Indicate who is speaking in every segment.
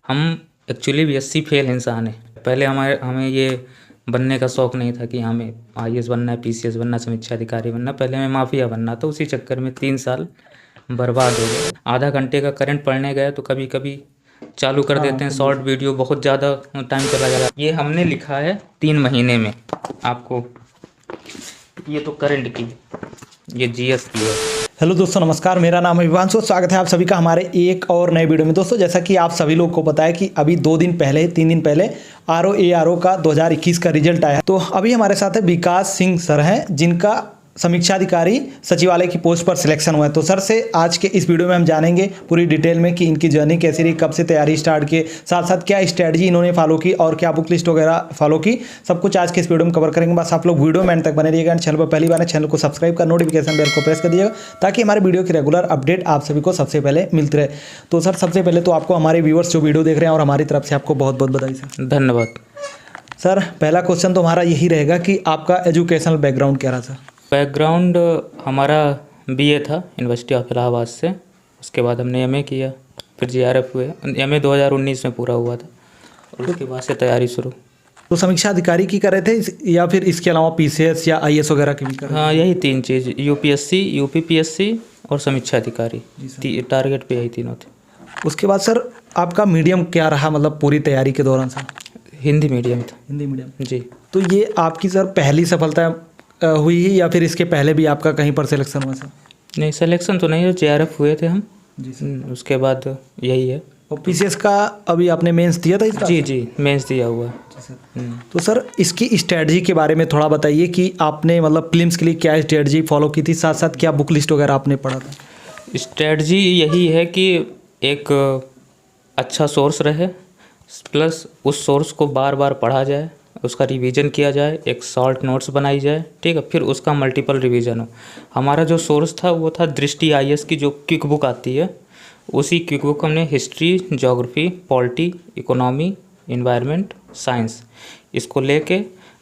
Speaker 1: हम actually BSc fail इंसान हैं। पहले हमें ये बनने का शौक़ नहीं था कि हमें आईएएस बनना है, पीसीएस बनना, समीक्षा अधिकारी बनना। पहले हमें माफिया बनना था। उसी चक्कर में 3 साल बर्बाद हो गए। आधा घंटे का करंट पढ़ने गए तो कभी कभी चालू कर देते हैं शॉर्ट वीडियो, बहुत ज़्यादा टाइम चला जा रहा है। ये हमने लिखा है 3 महीने में। आपको ये तो करंट की, ये जीएस की है।
Speaker 2: हेलो दोस्तों, नमस्कार। मेरा नाम है विवांशु। स्वागत है आप सभी का हमारे एक और नए वीडियो में। दोस्तों, जैसा कि आप सभी लोग को पता है कि अभी 3 दिन पहले आरओ का 2021 का रिजल्ट आया। तो अभी हमारे साथ है विकास सिंह सर हैं, जिनका समीक्षा अधिकारी सचिवालय की पोस्ट पर सिलेक्शन हुआ है। तो सर से आज के इस वीडियो में हम जानेंगे पूरी डिटेल में कि इनकी जर्नी कैसी रही, कब से तैयारी स्टार्ट की, साथ साथ क्या स्ट्रेटजी इन्होंने फॉलो की और क्या बुक लिस्ट वगैरह फॉलो की, सब कुछ आज के इस वीडियो में कवर करेंगे। बस आप लोग वीडियो में एंड तक बने रहिएगा। चैनल पर पहली बार है, चैनल को सब्सक्राइब कर नोटिफिकेशन बेल को प्रेस कर दीजिएगा ताकि हमारे वीडियो की रेगुलर अपडेट आप सभी को सबसे पहले मिलती रहे। तो सर, सबसे पहले तो आपको हमारे व्यूअर्स जो वीडियो देख रहे हैं और हमारी तरफ से आपको बहुत बहुत बधाई सर।
Speaker 1: धन्यवाद
Speaker 2: सर, पहला क्वेश्चन तो हमारा यही रहेगा कि आपका एजुकेशनल बैकग्राउंड क्या रहा सर?
Speaker 1: बैकग्राउंड हमारा बीए था यूनिवर्सिटी ऑफ इलाहाबाद से। उसके बाद हमने एमए किया, फिर जीआरएफ हुए। एमए 2019 में पूरा हुआ था और उसके बाद से तैयारी शुरू।
Speaker 2: तो समीक्षा अधिकारी की कर रहे थे या फिर इसके अलावा पीसीएस या आईएएस वगैरह की भी कर रहे थे?
Speaker 1: हाँ, यही 3 चीज़, यूपीएससी, यूपीपीएससी और समीक्षा अधिकारी। टारगेट पे यही तीनों थे।
Speaker 2: उसके बाद सर, आपका मीडियम क्या रहा, मतलब पूरी तैयारी के दौरान सर?
Speaker 1: हिंदी मीडियम था।
Speaker 2: हिंदी मीडियम
Speaker 1: जी।
Speaker 2: तो ये आपकी सर पहली सफलता हुई ही या फिर इसके पहले भी आपका कहीं पर सिलेक्शन हुआ सर?
Speaker 1: नहीं, सिलेक्शन तो नहीं है, जेआरएफ हुए थे हम
Speaker 2: जी सर।
Speaker 1: उसके बाद यही है।
Speaker 2: और पीसीएस का अभी आपने मेंस दिया था इसका?
Speaker 1: जी, मेंस दिया हुआ है।
Speaker 2: जी सर। तो सर, इसकी स्ट्रेटजी के बारे में थोड़ा बताइए कि आपने मतलब प्रीलिम्स के लिए क्या स्ट्रेटजी फॉलो की थी, साथ साथ क्या बुक लिस्ट वगैरह आपने पढ़ा था?
Speaker 1: स्ट्रेटजी यही है कि एक अच्छा सोर्स रहे, प्लस उस सोर्स को बार बार पढ़ा जाए, उसका रिवीजन किया जाए, एक शॉर्ट नोट्स बनाई जाए, ठीक है, फिर उसका मल्टीपल रिवीजन हो। हमारा जो सोर्स था वो था दृष्टि आईएएस की जो क्विक बुक आती है। उसी क्विक बुक हमने history, geography, polity, economy, environment, science, इसको लेके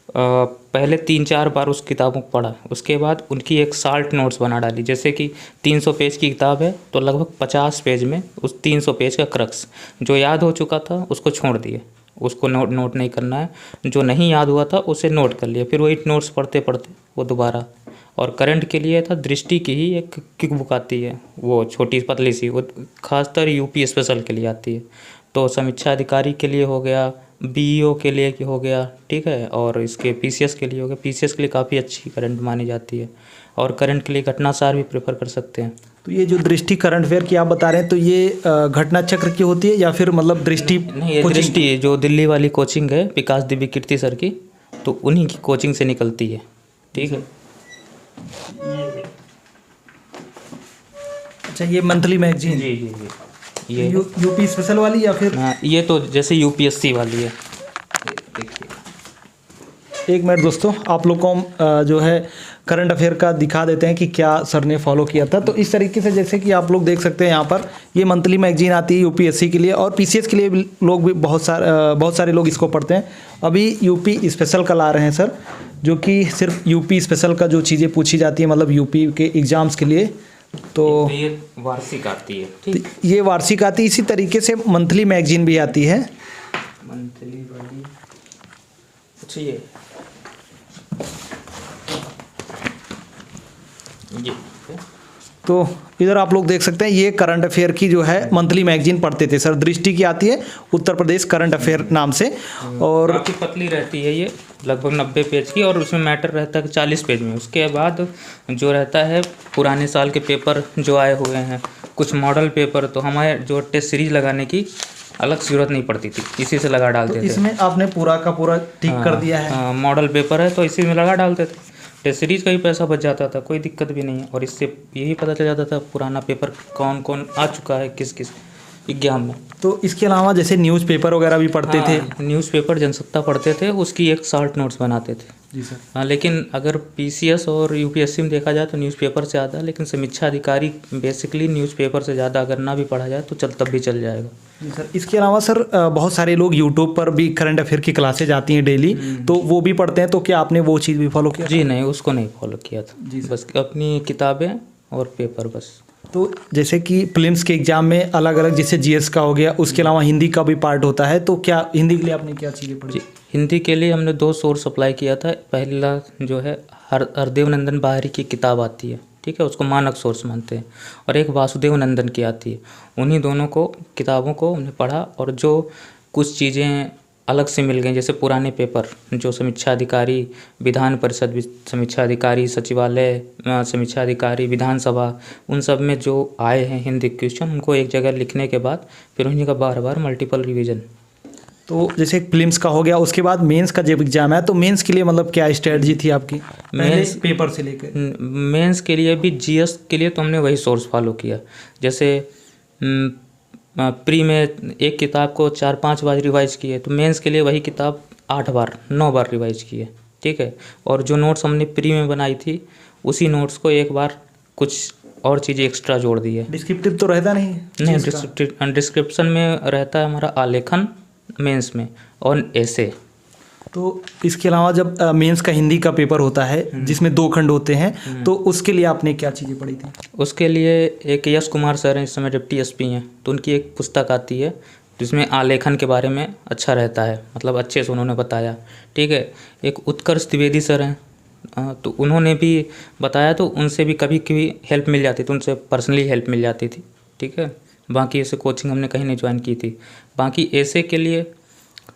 Speaker 1: पहले 3-4 बार उस किताबों को पढ़ा। उसके बाद उनकी एक शॉर्ट नोट्स बना डाली। जैसे कि 300 पेज की किताब है तो लगभग 50 पेज में उस 300 पेज का क्रक्स जो याद हो चुका था उसको छोड़ दिए, उसको नोट नहीं करना है। जो नहीं याद हुआ था उसे नोट कर लिया, फिर वही नोट्स पढ़ते पढ़ते वो दोबारा। और करंट के लिए था दृष्टि की ही एक क्विक बुक आती है, वो छोटी पतली सी, वो खासतर यूपी स्पेशल के लिए आती है। तो समीक्षा अधिकारी के लिए हो गया, बीईओ के लिए हो गया, ठीक है, और इसके पीसीएस के लिए हो गया। पीसीएस के लिए काफ़ी अच्छी करंट मानी जाती है और करंट के लिए घटनासार भी प्रेफर कर सकते हैं।
Speaker 2: तो ये जो दृष्टि करंट अफेयर की आप बता रहे हैं, तो ये घटना चक्र की होती है या फिर मतलब दृष्टि?
Speaker 1: नहीं, ये दृष्टि जो दिल्ली वाली कोचिंग है विकास दिव्य कीर्ति सर की, तो उन्हीं की कोचिंग से निकलती है, ठीक है।
Speaker 2: अच्छा, ये मंथली मैगजीन?
Speaker 1: जी, ये
Speaker 2: यूपी स्पेशल वाली या फिर?
Speaker 1: हाँ, ये तो जैसे यूपीएससी वाली है।
Speaker 2: एक मिनट दोस्तों, आप लोग को हम जो है करंट अफेयर का दिखा देते हैं कि क्या सर ने फॉलो किया था। तो इस तरीके से जैसे कि आप लोग देख सकते हैं यहाँ पर, ये मंथली मैगजीन आती है यूपीएससी के लिए और पीसीएस के लिए भी लोग भी बहुत सारे लोग इसको पढ़ते हैं। अभी यूपी स्पेशल का ला रहे हैं सर, जो कि सिर्फ यूपी स्पेशल का जो चीज़ें पूछी जाती है मतलब यूपी के एग्ज़ाम्स के लिए। तो
Speaker 1: ये वार्षिक आती है, ठीक।
Speaker 2: ये वार्षिक आती है, इसी तरीके से मंथली मैगजीन भी आती है।
Speaker 1: मंथली वाली, अच्छा ये
Speaker 2: तो इधर आप लोग देख सकते हैं, ये करंट अफेयर की जो है मंथली मैगजीन पढ़ते थे सर। दृष्टि की आती है उत्तर प्रदेश करंट अफेयर नाम से, और
Speaker 1: काफ़ी पतली रहती है ये, लगभग 90 पेज की, और उसमें मैटर रहता है 40 पेज में। उसके बाद जो रहता है पुराने साल के पेपर जो आए हुए हैं, कुछ मॉडल पेपर, तो हमारे जो टेस्ट सीरीज लगाने की अलग ज़रूरत नहीं पड़ती थी, इसी से लगा डालते थे।
Speaker 2: इसमें आपने पूरा का पूरा ठीक कर दिया है?
Speaker 1: हाँ, मॉडल पेपर है तो इसी में लगा डालते थे। टेस्ट सीरीज का ही पैसा बच जाता था, कोई दिक्कत भी नहीं है। और इससे यही पता चल जाता था पुराना पेपर कौन कौन आ चुका है किस किस एग्जाम में।
Speaker 2: तो इसके अलावा जैसे न्यूज़पेपर वगैरह भी पढ़ते थे?
Speaker 1: न्यूज़पेपर जनसत्ता पढ़ते थे, उसकी एक शॉर्ट नोट्स बनाते थे।
Speaker 2: जी सर।
Speaker 1: हाँ, लेकिन अगर पीसीएस और यूपीएससी में देखा जाए तो न्यूज़पेपर से ज़्यादा, लेकिन समीक्षा अधिकारी बेसिकली न्यूज़पेपर से ज़्यादा अगर ना भी पढ़ा जाए तो तब भी चल जाएगा।
Speaker 2: जी सर। इसके अलावा सर बहुत सारे लोग यूट्यूब पर भी करंट अफेयर की क्लासेज आती हैं डेली, तो वो भी पढ़ते हैं। तो क्या आपने वो चीज़ भी फॉलो किया?
Speaker 1: जी नहीं, उसको नहीं फॉलो किया था।
Speaker 2: जी
Speaker 1: बस अपनी किताबें और पेपर बस।
Speaker 2: तो जैसे कि प्रीलिम्स के एग्जाम में अलग अलग जैसे जीएस का हो गया, उसके अलावा हिंदी का भी पार्ट होता है, तो क्या हिंदी के लिए आपने क्या चीज़ें पढ़ी?
Speaker 1: जी, हिंदी के लिए हमने 2 सोर्स अप्लाई किया था। पहला जो है हरदेव नंदन बाहरी की किताब आती है, ठीक है, उसको मानक सोर्स मानते हैं, और एक वासुदेव नंदन की आती है। उन्हीं दोनों को किताबों को हमने पढ़ा, और जो कुछ चीज़ें अलग से मिल गई, जैसे पुराने पेपर जो समीक्षा अधिकारी, विधान परिषद समीक्षा अधिकारी, सचिवालय समीक्षा अधिकारी, विधानसभा, उन सब में जो आए हैं हिंदी क्वेश्चन, उनको एक जगह लिखने के बाद फिर उन्हीं का बार बार मल्टीपल रिवीजन।
Speaker 2: तो जैसे प्रीलिम्स का हो गया, उसके बाद मेंस का जब एग्जाम है तो मेंस के लिए मतलब क्या स्ट्रेटजी थी आपकी
Speaker 1: मेंस
Speaker 2: पेपर से लेकर?
Speaker 1: मेंस के लिए भी जीएस के लिए तो हमने वही सोर्स फॉलो किया। जैसे प्री में एक किताब को 4-5 बार रिवाइज किए, तो मेंस के लिए वही किताब 8 बार 9 बार रिवाइज किए, ठीक है। और जो नोट्स हमने प्री में बनाई थी, उसी नोट्स को एक बार कुछ और चीज़ें एक्स्ट्रा जोड़ दी है।
Speaker 2: डिस्क्रिप्टिव तो रहता नहीं?
Speaker 1: नहीं, डिस्क्रिप्शन में रहता है हमारा आलेखन मेंस में, और ऐसे।
Speaker 2: तो इसके अलावा जब मेंस का हिंदी का पेपर होता है जिसमें 2 खंड होते हैं, तो उसके लिए आपने क्या चीज़ें पढ़ी थी?
Speaker 1: उसके लिए एक यश कुमार सर हैं, इस समय डिप्टी एसपी हैं, तो उनकी एक पुस्तक आती है जिसमें आलेखन के बारे में अच्छा रहता है, मतलब अच्छे से उन्होंने बताया, ठीक है। एक उत्कर्ष द्विवेदी सर हैं, तो उन्होंने भी बताया, तो उनसे भी कभी कभी हेल्प मिल जाती थी, उनसे पर्सनली हेल्प मिल जाती थी, ठीक है। बाकी ऐसे कोचिंग हमने कहीं नहीं ज्वाइन की थी। बाकी ऐसे के लिए,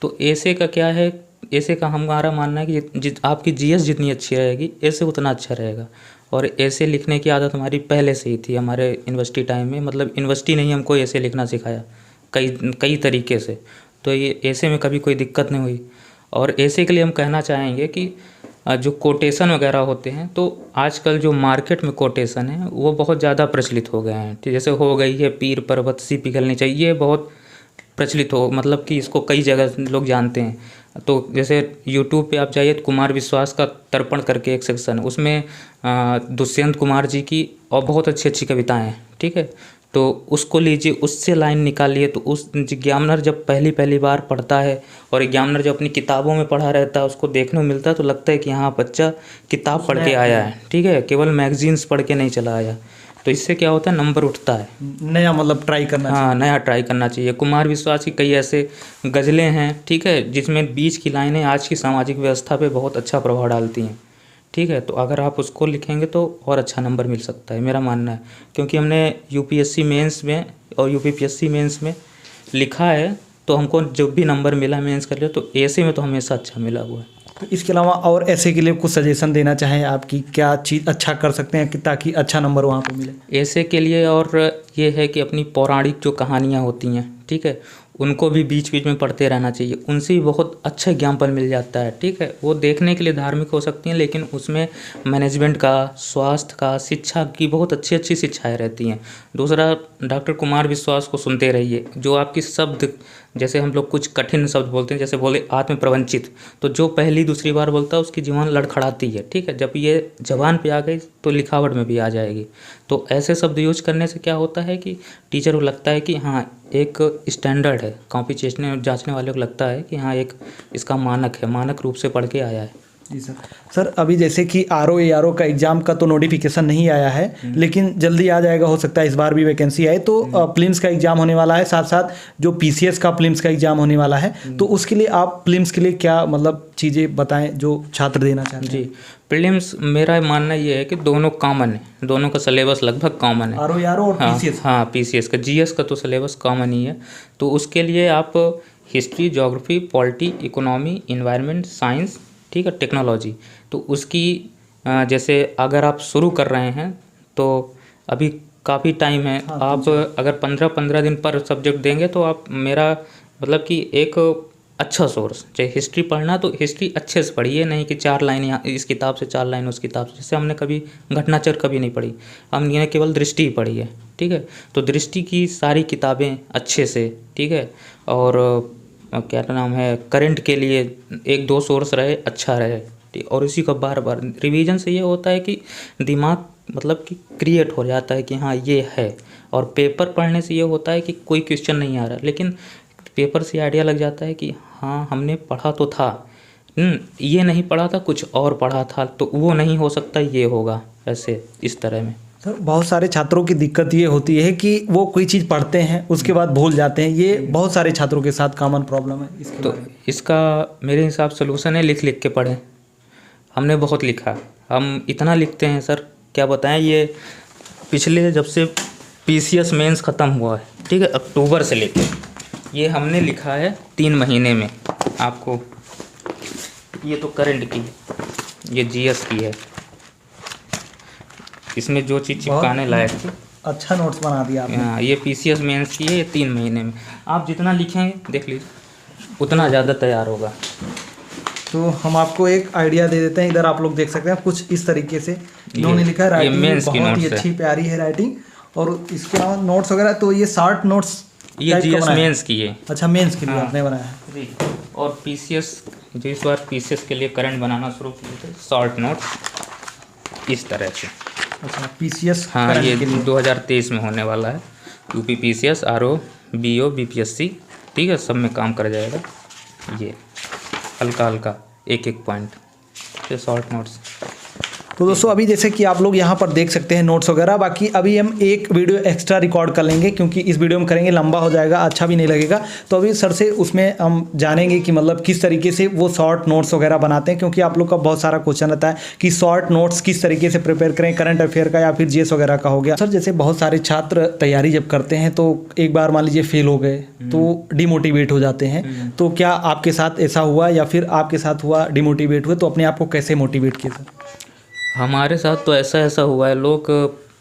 Speaker 1: तो ऐसे का क्या है, ऐसे का हमारा मानना है कि आपकी जीएस जितनी अच्छी रहेगी, ऐसे उतना अच्छा रहेगा। और ऐसे लिखने की आदत हमारी पहले से ही थी हमारे यूनिवर्सिटी टाइम में, मतलब यूनिवर्सिटी ने ही हमको ऐसे लिखना सिखाया कई तरीके से, तो ये ऐसे में कभी कोई दिक्कत नहीं हुई। और ऐसे के लिए हम कहना चाहेंगे कि जो कोटेशन वगैरह होते हैं, तो आजकल जो मार्केट में कोटेशन है वो बहुत ज़्यादा प्रचलित हो गए हैं। जैसे हो गई है पीर पर्वत सी पिघलनी चाहिए, ये बहुत प्रचलित हो, मतलब कि इसको कई जगह लोग जानते हैं। तो जैसे यूट्यूब पे आप जाइए तो कुमार विश्वास का तर्पण करके एक सेक्शन है, उसमें दुष्यंत कुमार जी की और बहुत अच्छी अच्छी कविताएं हैं, ठीक है। तो उसको लीजिए, उससे लाइन निकालिए, तो उस एग्जामिनर जब पहली बार पढ़ता है, और एग्जामिनर जब अपनी किताबों में पढ़ा रहता है, उसको देखने को मिलता है, तो लगता है कि हाँ बच्चा किताब पढ़ के आया है, ठीक है, केवल मैगजीन्स पढ़ के नहीं चला आया। तो इससे क्या होता है, नंबर उठता है,
Speaker 2: नया मतलब ट्राई करना चाहिए।
Speaker 1: हाँ, नया ट्राई करना चाहिए। कुमार विश्वास की कई ऐसे गज़लें हैं, ठीक है, जिसमें बीच की लाइनें आज की सामाजिक व्यवस्था पे बहुत अच्छा प्रभाव डालती हैं, ठीक है। तो अगर आप उसको लिखेंगे तो और अच्छा नंबर मिल सकता है, मेरा मानना है। क्योंकि हमने यूपीएससी मेंस में और यूपीपीएससी मेंस में लिखा है, तो हमको जो भी नंबर मिला मेंस कर लिया, तो ऐसे में तो हमेशा अच्छा मिला हुआ है।
Speaker 2: तो इसके अलावा और ऐसे के लिए कुछ सजेशन देना चाहें आप कि क्या चीज़ अच्छा कर सकते हैं कि ताकि अच्छा नंबर वहाँ पे मिले?
Speaker 1: ऐसे के लिए और ये है कि अपनी पौराणिक जो कहानियाँ होती हैं, ठीक है, उनको भी बीच बीच में पढ़ते रहना चाहिए, उनसे भी बहुत अच्छा ज्ञापन मिल जाता है, ठीक है। वो देखने के लिए धार्मिक हो सकती हैं, लेकिन उसमें मैनेजमेंट का, स्वास्थ्य का, शिक्षा की बहुत अच्छी अच्छी शिक्षाएँ रहती हैं। दूसरा, डॉक्टर कुमार विश्वास को सुनते रहिए, जो आपकी शब्द, जैसे हम लोग कुछ कठिन शब्द बोलते हैं, जैसे बोले आत्म प्रवंचित, तो जो पहली दूसरी बार बोलता है उसकी जुबान लड़खड़ाती है, ठीक है। जब ये जबान पे आ गई तो लिखावट में भी आ जाएगी। तो ऐसे शब्द यूज करने से क्या होता है कि टीचर को लगता है कि हाँ एक स्टैंडर्ड है, कॉपी जांचने वाले को लगता है कि हाँ एक इसका मानक है, मानक रूप से पढ़ के आया है।
Speaker 2: जी सर। सर अभी जैसे कि आरओ का एग्ज़ाम का तो नोटिफिकेशन नहीं आया है, लेकिन जल्दी आ जाएगा, हो सकता है इस बार भी वैकेंसी आए, तो प्रीलिम्स का एग्ज़ाम होने वाला है, साथ साथ जो पीसीएस का प्रीलिम्स का एग्ज़ाम होने वाला है, तो उसके लिए आप प्रीलिम्स के लिए क्या मतलब चीज़ें बताएं जो छात्र देना चाहते हैं?
Speaker 1: जी, प्रीलिम्स मेरा मानना ये है कि दोनों कॉमन है, दोनों का सिलेबस लगभग कॉमन है।
Speaker 2: आरओ और पीसीएस?
Speaker 1: हाँ, पीसीएस का, जीएस का तो सिलेबस कॉमन ही है। तो उसके लिए आप history, geography, polity, economy, environment, science, ठीक है, टेक्नोलॉजी, तो उसकी जैसे अगर आप शुरू कर रहे हैं तो अभी काफ़ी टाइम है। हाँ, आप अगर 15-15 दिन पर सब्जेक्ट देंगे तो आप, मेरा मतलब कि एक अच्छा सोर्स, चाहे हिस्ट्री पढ़ना तो हिस्ट्री अच्छे से पढ़िए, नहीं कि 4 लाइन यहाँ इस किताब से, 4 लाइन उस किताब से। जैसे हमने कभी घटनाचर कभी नहीं पढ़ी, हमने केवल दृष्टि ही पढ़ी है, ठीक है। तो दृष्टि की सारी किताबें अच्छे से, ठीक है। और क्या नाम है, करंट के लिए 1-2 सोर्स रहे, अच्छा रहे, ठीक। और इसी का बार बार रिवीजन से ये होता है कि दिमाग मतलब कि क्रिएट हो जाता है कि हाँ ये है। और पेपर पढ़ने से ये होता है कि कोई क्वेश्चन नहीं आ रहा, लेकिन पेपर से आइडिया लग जाता है कि हाँ हमने पढ़ा तो था, ये नहीं पढ़ा था, कुछ और पढ़ा था, तो वो नहीं हो सकता, ये होगा, ऐसे इस तरह में।
Speaker 2: तो बहुत सारे छात्रों की दिक्कत ये होती है कि वो कोई चीज़ पढ़ते हैं उसके बाद भूल जाते हैं, ये बहुत सारे छात्रों के साथ कॉमन प्रॉब्लम है। इसके
Speaker 1: तो
Speaker 2: बारे में
Speaker 1: इसका मेरे हिसाब सोल्यूशन है लिख लिख के पढ़ें। हमने बहुत लिखा, हम इतना लिखते हैं सर क्या बताएं। ये पिछले जब से पीसीएस मेंस ख़त्म हुआ है, ठीक है, अक्टूबर से लेके ये हमने लिखा है 3 महीने में। आपको ये तो करंट की है, ये जीएस की है, इसमें जो चीज़ चिपकाने लायक थी।
Speaker 2: अच्छा नोट्स बना दिया आपने।
Speaker 1: हाँ, ये पीसीएस मेंस की है, ये 3 महीने में। आप जितना लिखेंगे देख लीजिए उतना ज़्यादा तैयार होगा।
Speaker 2: तो हम आपको एक आइडिया दे देते हैं, इधर आप लोग देख सकते हैं कुछ इस तरीके से इन्होंने लिखा है। राइटिंग
Speaker 1: मेंस की
Speaker 2: बहुत ही
Speaker 1: नोट्स है।
Speaker 2: अच्छी प्यारी है राइटिंग, और इसके अलावा नोट्स वगैरह तो ये शॉर्ट नोट्स
Speaker 1: ये जीएस मेंस की है।
Speaker 2: अच्छा, मेंस के लिए
Speaker 1: हाँ।
Speaker 2: आपने बनाया है।
Speaker 1: जी, और पीसीएस जो इस बार पीसीएस के लिए करंट बनाना शुरू किए थे, शॉर्ट नोट्स इस तरह से।
Speaker 2: अच्छा, पीसीएस
Speaker 1: हाँ,
Speaker 2: करंट
Speaker 1: ये
Speaker 2: के लिए
Speaker 1: 2023 में होने वाला है। UP PCS, RO, BO, BPSC, ठीक है, सब में काम कर जाएगा। ये हल्का हल्का एक एक पॉइंट, ये शॉर्ट नोट्स।
Speaker 2: तो दोस्तों अभी जैसे कि आप लोग यहाँ पर देख सकते हैं नोट्स वगैरह। बाकी अभी हम एक वीडियो एक्स्ट्रा रिकॉर्ड कर लेंगे, क्योंकि इस वीडियो में करेंगे लंबा हो जाएगा, अच्छा भी नहीं लगेगा। तो अभी सर से उसमें हम जानेंगे कि मतलब किस तरीके से वो शॉर्ट नोट्स वगैरह बनाते हैं, क्योंकि आप लोग का बहुत सारा क्वेश्चन रहता है कि शॉर्ट नोट्स किस तरीके से प्रिपेयर करें, करंट अफेयर का या फिर जीएस वगैरह का हो गया। सर जैसे बहुत सारे छात्र तैयारी जब करते हैं तो एक बार मान लीजिए फेल हो गए तो डिमोटिवेट हो जाते हैं। तो क्या आपके साथ ऐसा हुआ या फिर आपके साथ हुआ, डिमोटिवेट हुए तो अपने आप को कैसे मोटिवेट किया सर?
Speaker 1: हमारे साथ तो ऐसा हुआ है, लोग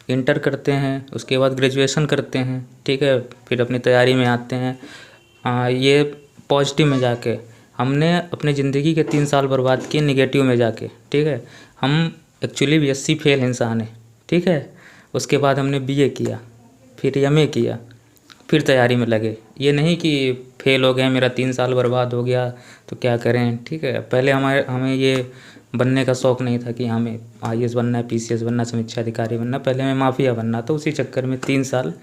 Speaker 1: इंटर करते हैं, उसके बाद ग्रेजुएशन करते हैं, ठीक है, फिर अपनी तैयारी में आते हैं। ये पॉजिटिव में जाके हमने अपने ज़िंदगी के 3 साल बर्बाद किए नेगेटिव में जाके, ठीक है। हम एक्चुअली बीएससी फेल इंसान है, ठीक है। उसके बाद हमने बीए किया, फिर एमए किया, फिर तैयारी में लगे। ये नहीं कि फेल हो गए, मेरा 3 साल बर्बाद हो गया तो क्या करें, ठीक है। पहले हमें ये बनने का शौक़ नहीं था कि हमें आईएएस बनना है, पीसीएस बनना, समीक्षा अधिकारी बनना, पहले हमें माफिया बनना था। उसी चक्कर में 3 साल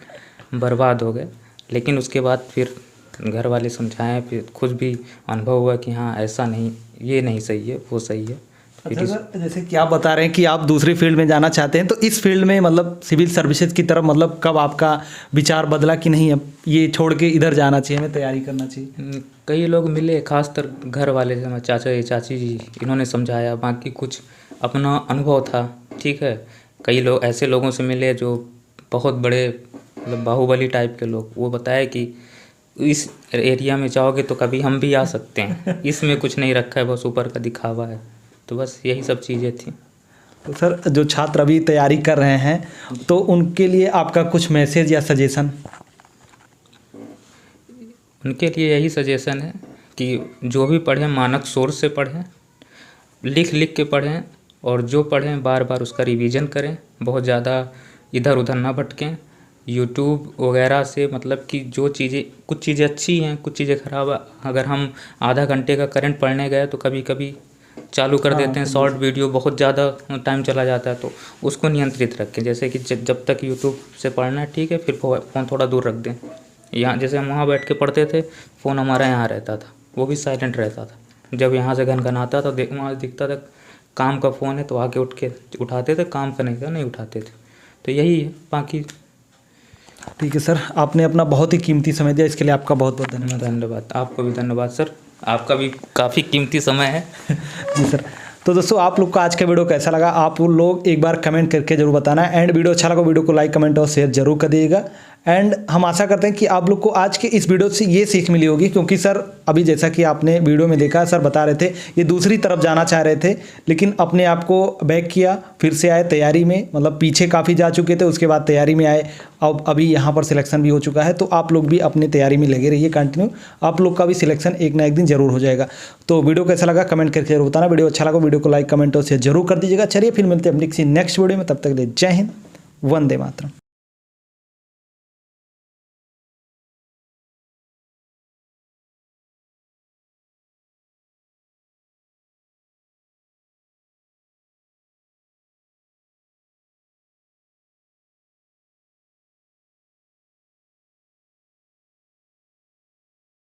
Speaker 1: बर्बाद हो गए। लेकिन उसके बाद फिर घर वाले समझाएं, फिर खुद भी अनुभव हुआ कि हाँ ऐसा नहीं, ये नहीं सही है, वो सही है।
Speaker 2: अच्छा सर, जैसे कि आप बता रहे हैं कि आप दूसरी फील्ड में जाना चाहते हैं, तो इस फील्ड में मतलब सिविल सर्विसेज की तरफ मतलब कब आपका विचार बदला कि नहीं अब ये छोड़ के इधर जाना चाहिए, हमें तैयारी करना चाहिए?
Speaker 1: कई लोग मिले, खासकर घर वाले से, चाचा चाची जी, इन्होंने समझाया। बाकी कुछ अपना अनुभव था, ठीक है। कई लोग ऐसे लोगों से मिले जो बहुत बड़े मतलब बाहुबली टाइप के लोग, वो बताए कि इस एरिया में जाओगे तो कभी हम भी आ सकते हैं, इसमें कुछ नहीं रखा है, बस ऊपर का दिखावा है। तो बस यही सब चीज़ें थी।
Speaker 2: तो सर जो छात्र अभी तैयारी कर रहे हैं तो उनके लिए आपका कुछ मैसेज या सजेशन?
Speaker 1: उनके लिए यही सजेशन है कि जो भी पढ़ें मानक सोर्स से पढ़ें, लिख लिख के पढ़ें, और जो पढ़ें बार बार उसका रिवीजन करें, बहुत ज़्यादा इधर उधर ना भटकें। यूट्यूब वगैरह से मतलब कि जो चीज़ें, कुछ चीज़ें अच्छी हैं, कुछ चीज़ें ख़राब है। अगर हम आधा घंटे का करंट पढ़ने गए तो कभी कभी चालू कर देते हैं शॉर्ट वीडियो, बहुत ज़्यादा टाइम चला जाता है, तो उसको नियंत्रित रखें। जैसे कि जब तक यूट्यूब से पढ़ना है, ठीक है, फिर फ़ोन थोड़ा दूर रख दें। यहाँ जैसे हम वहाँ बैठ के पढ़ते थे, फ़ोन हमारा यहाँ रहता था, वो भी साइलेंट रहता था। जब यहाँ से घन आता था, वहाँ दिखता था काम का फ़ोन है तो आके उठ के उठाते थे, काम का नहीं था नहीं उठाते थे। तो यही है, बाकी
Speaker 2: ठीक है सर, आपने अपना बहुत ही कीमती समय दिया, इसके लिए आपका बहुत बहुत धन्यवाद।
Speaker 1: धन्यवाद, आपको भी धन्यवाद सर, आपका भी काफ़ी कीमती समय है।
Speaker 2: जी सर। तो दोस्तों आप लोग को आज का वीडियो कैसा लगा आप लोग एक बार कमेंट करके जरूर बताना। एंड वीडियो अच्छा लगा वीडियो को लाइक कमेंट और शेयर जरूर कर दीजिएगा। एंड हम आशा करते हैं कि आप लोग को आज के इस वीडियो से ये सीख मिली होगी, क्योंकि सर अभी जैसा कि आपने वीडियो में देखा, सर बता रहे थे ये दूसरी तरफ जाना चाह रहे थे, लेकिन अपने आप को बैक किया, फिर से आए तैयारी में, मतलब पीछे काफ़ी जा चुके थे, उसके बाद तैयारी में आए, अब अभी यहाँ पर सिलेक्शन भी हो चुका है। तो आप लोग भी अपनी तैयारी में लगे रहिए कंटिन्यू, आप लोग का भी सिलेक्शन एक ना एक दिन जरूर हो जाएगा। तो वीडियो कैसा लगा कमेंट करके जरूर बताना। वीडियो अच्छा लगा वीडियो को लाइक कमेंट और शेयर जरूर कर दीजिएगा। चलिए फिर मिलते हैं अपनी किसी नेक्स्ट वीडियो में, तब तक के लिए जय हिंद, वंदे मातरम।